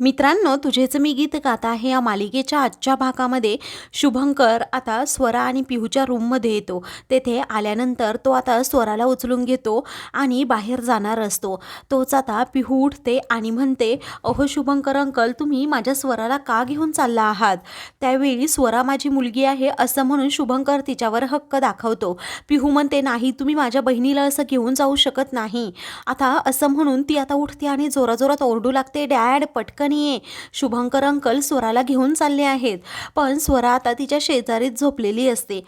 मित्रांनो, तुझेच मी गीत गात आहे या मालिकेच्या आजच्या भागामध्ये शुभंकर आता स्वरा आणि पिहूच्या रूममध्ये येतो. तेथे आल्यानंतर तो आता स्वराला उचलून घेतो आणि बाहेर जाणार असतो. तोच आता पिहू उठते आणि म्हणते, अहो शुभंकर अंकल, तुम्ही माझ्या स्वराला का घेऊन चालला आहात? त्यावेळी स्वरा माझी मुलगी आहे असं म्हणून शुभंकर तिच्यावर हक्क दाखवतो. पिहू म्हणते, नाही, तुम्ही माझ्या बहिणीला असं घेऊन जाऊ शकत नाही. आता असं म्हणून ती आता उठते आणि जोराजोरात ओरडू लागते, डॅड पटकन ये, शुभंकर अंकल स्वराला घेऊन चालले आहेत. पण स्वरा आता तिच्या शेजारीच झोपलेली असते.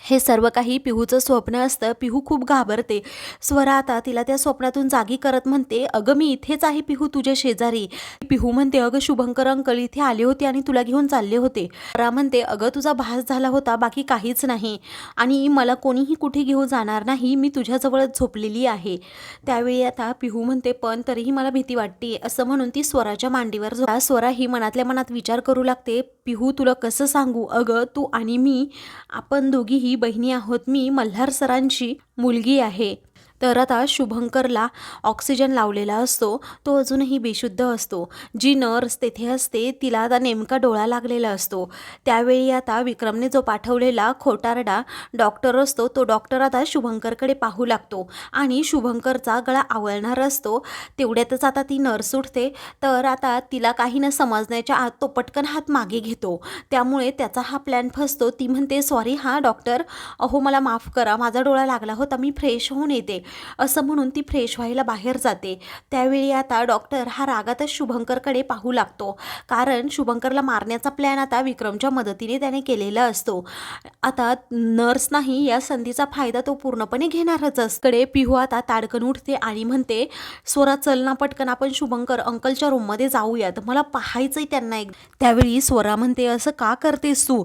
हे सर्व काही पिहूचं स्वप्न असतं. पिहू खूप घाबरते. स्वरा आता तिला त्या स्वप्नातून जागी करत म्हणते, अगं मी इथेच आहे पिहू, तुझ्या शेजारी. पिहू म्हणते, अगं शुभंकर अंकल इथे आले होते आणि तुला घेऊन चालले होते. स्वरा म्हणते, अगं तुझा भास झाला होता, बाकी काहीच नाही, आणि मला कोणीही कुठे घेऊन जाणार नाही, मी तुझ्याजवळच झोपलेली आहे. त्यावेळी आता पिहू म्हणते, पण तरीही मला भीती वाटते असं म्हणून ती स्वराच्या मांडीवर स्वरा ही मनातल्या मनात विचार करू लागते, पिहू तुला कसं सांगू, अगं तू आणि मी, आपण दोघीही बहिणी आहोत. मी मल्हार सरांची मुलगी आहे. तर आता शुभंकरला ऑक्सिजन लावलेला असतो. तो अजूनही बेशुद्ध असतो. जी नर्स तेथे असते तिला आता नेमका डोळा लागलेला असतो. त्यावेळी आता विक्रमने जो पाठवलेला खोटारडा डॉक्टर असतो, तो डॉक्टर आता शुभंकरकडे पाहू लागतो आणि शुभंकरचा गळा आवळणार असतो. तेवढ्यातच आता ती नर्स उठते. तर आता तिला काही न समजण्याच्या आत तो पटकन हात मागे घेतो. त्यामुळे त्याचा हा प्लॅन फसतो. ती म्हणते, सॉरी हां डॉक्टर, अहो मला माफ करा, माझा डोळा लागला होता, मी फ्रेश होऊन येते असं म्हणून ती फ्रेश व्हायला बाहेर जाते. त्यावेळी आता डॉक्टर हा रागातच शुभंकरकडे पाहू लागतो, कारण शुभंकरला मारण्याचा प्लॅन आता विक्रमच्या मदतीने त्याने केलेला असतो. आता नर्स नाही, या संधीचा फायदा तो पूर्णपणे घेणारच असकडे. पिहू आता ताडकन उठते आणि म्हणते, स्वरा चल ना पटकन, आपण शुभंकर अंकलच्या रूममध्ये जाऊयात, मला पाहायचंय त्यांना एक. त्यावेळी स्वरा म्हणते, असं का करतेस तू?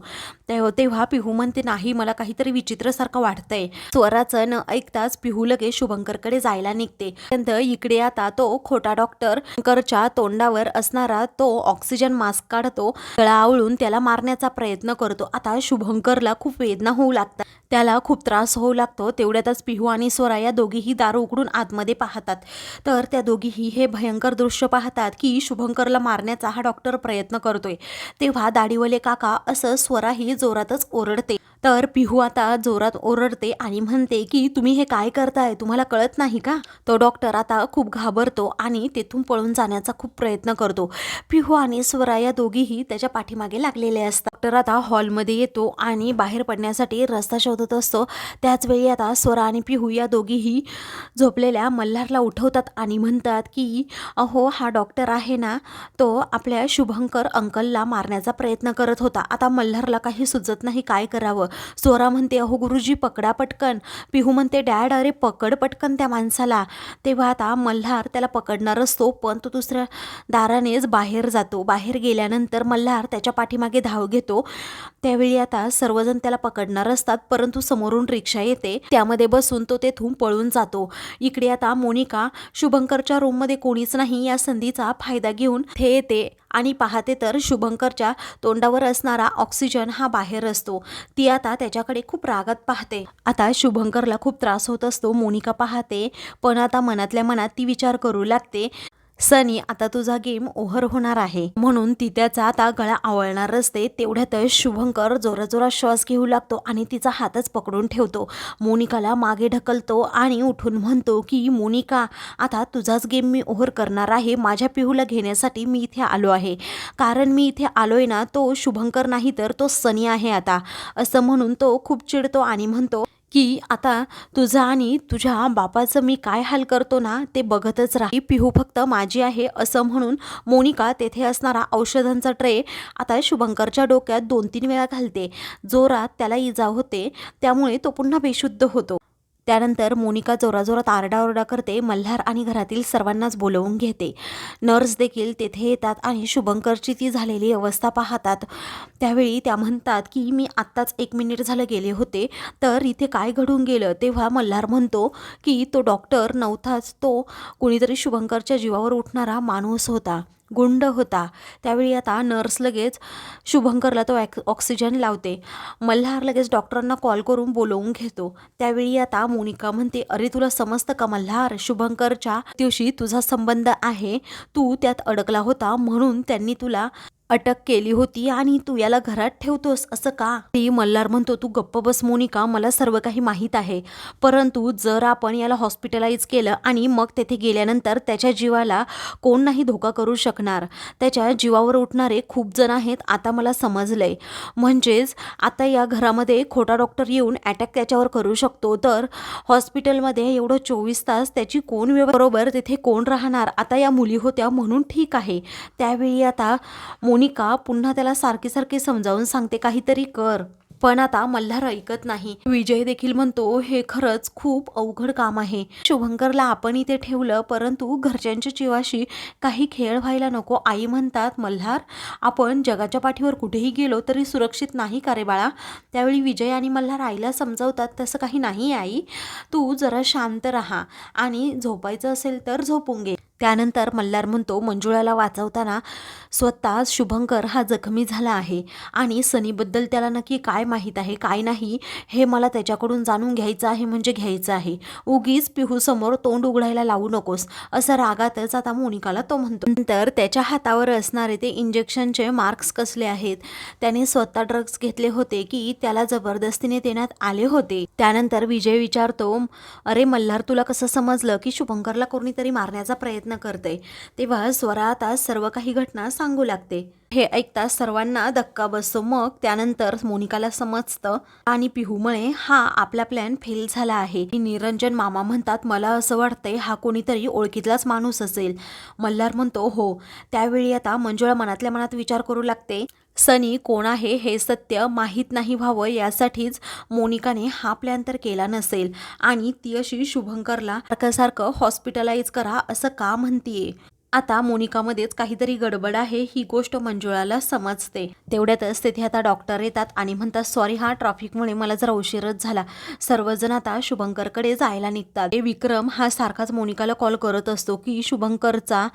तेव्हा पिहू म्हणते, नाही, मला काहीतरी विचित्रसारखं वाटतंय. स्वराचं न ऐकताच पिहू लगेच शुभंकरकडे जायला निघते. त्यानंतर इकडे आता तो खोटा डॉक्टर शुभंकरच्या तोंडावर असणारा तो ऑक्सिजन मास्क काढतो, गळा आवळून त्याला मारण्याचा प्रयत्न करतो. आता शुभंकरला खूप वेदना होऊ लागतात, त्याला खूप त्रास होऊ लागतो. तेवढ्यातच पिहू आणि स्वरा या दोघीही दार उघडून आतमध्ये पाहतात. तर त्या दोघीही हे भयंकर दृश्य पाहतात की शुभंकरला मारण्याचा हा डॉक्टर प्रयत्न करतोय. तेव्हा दाढीवाले काका असं स्वरा ही जोरातच ओरडते. तर पिहू आता जोरात ओरडते आणि म्हणते की तुम्ही हे काय करताय, तुम्हाला कळत नाही का? तो डॉक्टर आता खूप घाबरतो आणि तेथून पळून जाण्याचा खूप प्रयत्न करतो. पिहू आणि स्वरा या दोघीही त्याच्या पाठीमागे लागलेले असतात. डॉक्टर आता हॉलमध्ये येतो आणि बाहेर पडण्यासाठी रस्ता शोधत असतो. त्याच वेळी आता स्वरा आणि पिहू या दोघीही झोपलेल्या मल्हारला उठवतात आणि म्हणतात की अहो हा डॉक्टर आहे ना, तो आपल्या शुभंकर अंकलला मारण्याचा प्रयत्न करत होता. आता मल्हारला काही सुचत नाही काय करावं. स्वरा म्हणते, अहो गुरुजी पकडा पटकन. पिहू म्हणते, डॅड अरे पकड पटकन त्या माणसाला. तेव्हा आता मल्हार त्याला पकडणार असतो, पण तो दुसऱ्या दारानेच बाहेर जातो. बाहेर गेल्यानंतर मल्हार त्याच्या पाठीमागे धाव घेतो. त्यावेळी आता सर्वजण त्याला पकडणार असतात, परंतु समोरून रिक्षा येते, त्यामध्ये बसून तो तेथून पळून जातो. इकडे आता मोनिका शुभंकरच्या रूममध्ये कोणीच नाही या संधीचा फायदा घेऊन ते येते आणि पाहते तर शुभंकरच्या तोंडावर असणारा ऑक्सिजन हा बाहेर असतो. ती आता त्याच्याकडे खूप रागात पाहते. आता शुभंकरला खूप त्रास होत असतो. मोनिका पाहते, पण आता मनातल्या मनात ती विचार करू लागते, सनी आता तुझा गेम ओव्हर होणार आहे, म्हणून ती त्याचा आता गळा आवळणार असते. तेवढ्यातच शुभंकर जोराजोरात श्वास घेऊ लागतो आणि तिचा हातच पकडून ठेवतो. मोनिकाला मागे ढकलतो आणि उठून म्हणतो की मोनिका, आता तुझाच गेम मी ओव्हर करणार आहे. माझ्या पिहूला घेण्यासाठी मी इथे आलो आहे, कारण मी इथे आलोय ना, तो शुभंकर नाही तर तो सनी आहे आता, असं म्हणून तो खूप चिडतो आणि म्हणतो की आता तुझा आणि तुझ्या बापाचं मी काय हाल करतो ना ते बघतच राहा. पिहू फक्त माझी आहे असं म्हणून मोनिका तेथे असणारा औषधांचा ट्रे आता शुभंकरच्या डोक्यात 2-3 वेळा घालते. जोरात त्याला इजा होते, त्यामुळे तो पुन्हा बेशुद्ध होतो. त्यानंतर मोनिका जोराजोरात आरडाओरडा करते. मल्हार आणि घरातील सर्वांनाच बोलवून घेते. नर्स देखील तेथे येतात आणि शुभंकरची ती झालेली अवस्था पाहतात. त्यावेळी त्या म्हणतात की मी आत्ताच 1 मिनिट झालं गेले होते, तर इथे काय घडून गेलं? तेव्हा मल्हार म्हणतो की तो डॉक्टर नव्हताच, तो कोणीतरी शुभंकरच्या जीवावर उठणारा माणूस होता. गुंड होता. त्यावेळी आता नर्स लगेच शुभंकरला तो ऑक्सिजन लावते. मल्हार लगेच डॉक्टरांना कॉल करून बोलवून घेतो. त्यावेळी आता मोनिका म्हणते, अरे तुला समजतं का मल्हार, शुभंकरच्या मृत्यूशी तुझा संबंध आहे. तू त्यात अडकला होता म्हणून त्यांनी तुला अटक केली होती आणि तू याला घरात ठेवतोस असं का? ती मल्हार म्हणतो, तू गप्प बस मोनिका, मला सर्व काही माहीत आहे. परंतु जर आपण याला हॉस्पिटलाइज केलं आणि मग तेथे गेल्यानंतर त्याच्या जीवाला कोण नाही धोका करू शकणार. त्याच्या जीवावर उठणारे खूप जण आहेत आता मला समजलंय. म्हणजेच आता या घरामध्ये खोटा डॉक्टर येऊन अटॅक त्याच्यावर करू शकतो. तर हॉस्पिटलमध्ये एवढं 24 तास त्याची कोण बरोबर तिथे कोण राहणार? आता या मुली होत्या म्हणून ठीक आहे. त्यावेळी आता मोनिका पुन्हा त्याला सारखी सारखी समजावून सांगते, काहीतरी कर. पण आता मल्हार ऐकत नाही. विजय देखील म्हणतो, हे खरंच खूप अवघड काम आहे. शुभंकरला आपण इथे ठेवलं परंतु घरच्यांच्या जीवाशी काही खेळ व्हायला नको. आई म्हणतात, मल्हार आपण जगाच्या पाठीवर कुठेही गेलो तरी सुरक्षित नाही का रे बाळा? त्यावेळी विजय आणि मल्हार आईला समजावतात, तसं काही नाही आई, तू जरा शांत राहा आणि झोपायचं असेल तर झोपून घे. त्यानंतर मल्हार म्हणतो, मंजुळाला वाचवताना स्वतः शुभंकर हा जखमी झाला आहे आणि सनीबद्दल त्याला नक्की काय माहीत आहे काय नाही हे मला त्याच्याकडून जाणून घ्यायचं आहे, म्हणजे घ्यायचं आहे. उगीच पिहूसमोर तोंड उघडायला लावू नकोस असं रागातच आता मोनिकाला तो म्हणतो. नंतर त्याच्या हातावर असणारे ते इंजेक्शनचे मार्क्स कसले आहेत, त्याने स्वतः ड्रग्ज घेतले होते की त्याला जबरदस्तीने देण्यात आले होते. त्यानंतर विजय विचारतो, अरे मल्हार तुला कसं समजलं की शुभंकरला कोणीतरी मारण्याचा प्रयत्न करते? तेव्हा स्वरा आता सर्व काही घटना सांगू लागते. हे ऐकता सर्वांना धक्का बसतो. मग त्यानंतर मोनिकाला समजतं आणि पिहूमुळे हा आपला प्लॅन फेल झाला आहे. निरंजन मामा म्हणतात, मला असं वाटतंय हा कोणीतरी ओळखीतलाच माणूस असेल. मल्हार म्हणतो, हो. त्यावेळी आता मंजुळा मनातल्या मनात विचार करू लागते, सनी कोण आहे हे सत्य माहीत नाही व्हावं यासाठीच मोनिकाने हा प्लॅन तर केला नसेल आणि ती अशी शुभंकरला सारखं हॉस्पिटलाइज करा असं का म्हणतीये. आता मोनिकामध्येच काहीतरी गडबड आहे ही गोष्ट मंजुळाला समजते. तेवढ्यातच तिथे आता डॉक्टर येतात आणि म्हणतात, सॉरी हा ट्रॅफिकमुळे मला जरा उशीरच झाला. सर्वजण आता शुभंकरकडे जायला निघतात. विक्रम हा सारखाच मोनिकाला कॉल करत असतो की शुभंकरचा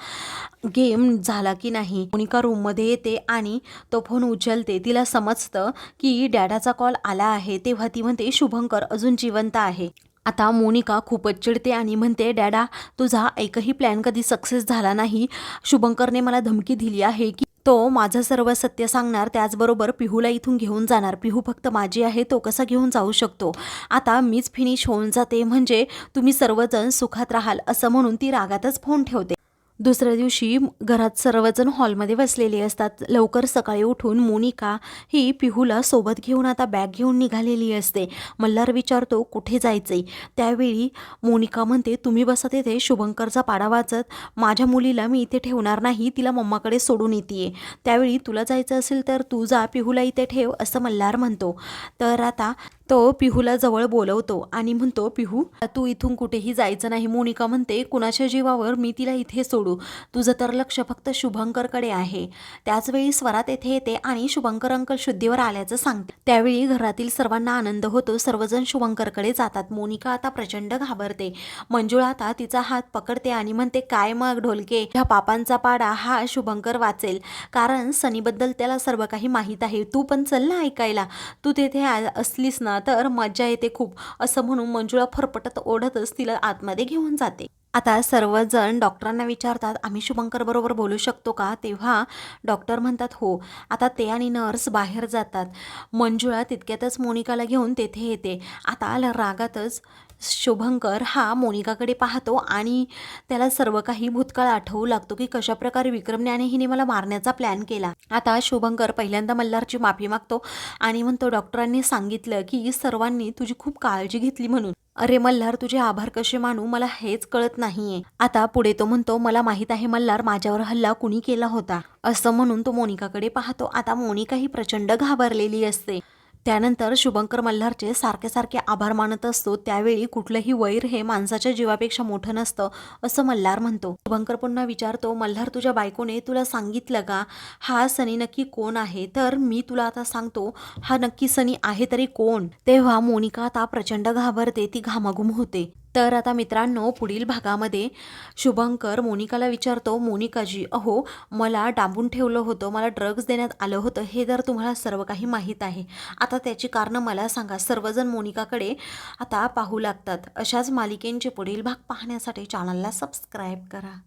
गेम झाला की नाही. मोनिका रूममध्ये येते आणि तो फोन उचलते. तिला समजतं की डॅडाचा कॉल आला आहे. तेव्हा ती म्हणते, शुभंकर अजून जिवंत आहे. आता मोनिका खूपच चिडते आणि म्हणते, डॅडा तुझा एकही प्लॅन कधी सक्सेस झाला नाही. शुभंकरने मला धमकी दिली आहे की तो माझं सर्व सत्य सांगणार, त्याचबरोबर पिहूला इथून घेऊन जाणार. पिहू फक्त माझी आहे, तो कसा घेऊन जाऊ शकतो? आता मीच फिनिश होऊन जाते म्हणजे तुम्ही सर्वजण सुखात राहाल असं म्हणून ती रागातच फोन ठेवते. दुसऱ्या दिवशी घरात सर्वजण हॉलमध्ये बसलेले असतात. लवकर सकाळी उठून मोनिका ही पिहूला सोबत घेऊन आता बॅग घेऊन निघालेली असते. मल्हार विचारतो, कुठे जायचंय? त्यावेळी मोनिका म्हणते, तुम्ही बसा तिथे शुभंकरचा पाडा वाजत. माझ्या मुलीला मी इथे ठेवणार नाही, तिला मम्माकडे सोडून येते. त्यावेळी तुला जायचं असेल तर तू जा, पिहूला इथे ठेव असं मल्हार म्हणतो. तर आता तो पिहूला जवळ बोलवतो आणि म्हणतो, पिहू तू इथून कुठेही जायचं नाही. मोनिका म्हणते, कुणाच्या जीवावर मी तिला इथे सोडू? तुझं तर लक्ष फक्त शुभंकरकडे आहे. त्याचवेळी स्वरा तेथे येते आणि शुभंकर अंकल शुद्धीवर आल्याचं सांगते. त्यावेळी घरातील सर्वांना आनंद होतो. सर्वजण शुभंकरकडे जातात. मोनिका आता प्रचंड घाबरते. मंजुळा आता तिचा हात पकडते आणि म्हणते, काय मग ढोलके, ह्या पापांचा पाडा हा शुभंकर वाचेल, कारण सनीबद्दल त्याला सर्व काही माहीत आहे. तू पण चल ना ऐकायला, तू तेथे असलीस ना तर मजा येते खूप असं म्हणून मंजुळा फरफटत ओढतच तिला आतमध्ये घेऊन जाते. आता सर्वजण डॉक्टरांना विचारतात, आम्ही शुभंकर बरोबर बोलू शकतो का? तेव्हा डॉक्टर म्हणतात, हो. आता ते आणि नर्स बाहेर जातात. मंजुळा तितक्यातच मोनिकाला घेऊन तेथे येते. आता रागातच शुभंकर हा मोनिकाकडे पाहतो आणि त्याला सर्व काही भूतकाळ आठवू लागतो की कशाप्रकारे विक्रमने आणि हिने मला मारण्याचा प्लॅन केला. आता शुभंकर पहिल्यांदा मल्हारची माफी मागतो आणि म्हणतो, डॉक्टरांनी सांगितलं की सर्वांनी तुझी खूप काळजी घेतली म्हणून. अरे मल्हार, तुझे आभार कसे मानू मला हेच कळत नाहीये. आता पुढे तो म्हणतो, मला माहित आहे मल्हार, माझ्यावर हल्ला कुणी केला होता असं म्हणून तो मोनिकाकडे पाहतो. आता मोनिका ही प्रचंड घाबरलेली असते. त्यानंतर शुभंकर मल्हारचे सारखे सारखे आभार मानत असतो. त्यावेळी कुठलंही वैर हे माणसाच्या जीवापेक्षा मोठं नसतं असं मल्हार म्हणतो. शुभंकर पुन्हा विचारतो, मल्हार तुझ्या बायकोने तुला सांगितलं का हा सनी नक्की कोण आहे? तर मी तुला आता सांगतो, हा नक्की सनी आहे तरी कोण? तेव्हा मोनिका आता प्रचंड घाबरते, ती घामाघूम होते. तर आता मित्रांनो, पुढील भागामध्ये शुभंकर मोनिकाला विचारतो, मोनिकाजी अहो, मला डांबून ठेवलं होतं, मला ड्रग्ज देण्यात आलं होतं, हे तर तुम्हाला सर्व काही माहीत आहे. आता त्याची कारणं मला सांगा. सर्वजण मोनिकाकडे आता पाहू लागतात. अशाच मालिकेंचे पुढील भाग पाहण्यासाठी चॅनलला सबस्क्राईब करा.